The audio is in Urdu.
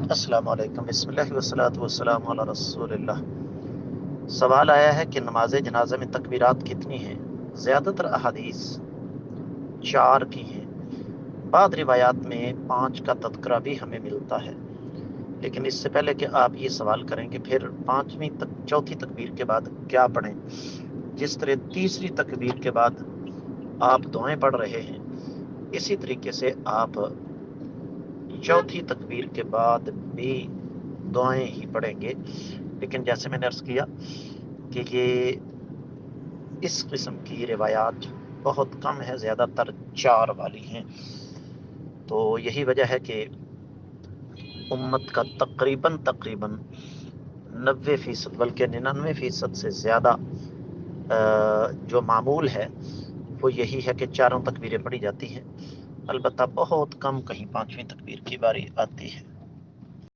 السلام علیکم، بسم اللہ والصلاۃ والسلام علی رسول اللہ۔ سوال آیا ہے کہ نماز جنازہ میں تکبیرات کتنی ہیں؟ زیادہ تر احادیث 4 کی ہیں، بعض روایات میں 5 کا تذکرہ بھی ہمیں ملتا ہے، لیکن اس سے پہلے کہ آپ یہ سوال کریں کہ پھر چوتھی تکبیر کے بعد کیا پڑھیں، جس طرح تیسری تکبیر کے بعد آپ دعائیں پڑھ رہے ہیں، اسی طریقے سے آپ چوتھی تکبیر کے بعد بھی دعائیں ہی پڑھیں گے، لیکن جیسے میں نے عرض کیا کہ یہ اس قسم کی روایات بہت کم ہے، زیادہ تر 4 والی ہیں۔ تو یہی وجہ ہے کہ امت کا تقریباً 90% بلکہ 99% سے زیادہ جو معمول ہے وہ یہی ہے کہ 4 تکبیریں پڑھی جاتی ہیں، البتہ بہت کم کہیں 5ویں تکبیر کی باری آتی ہے۔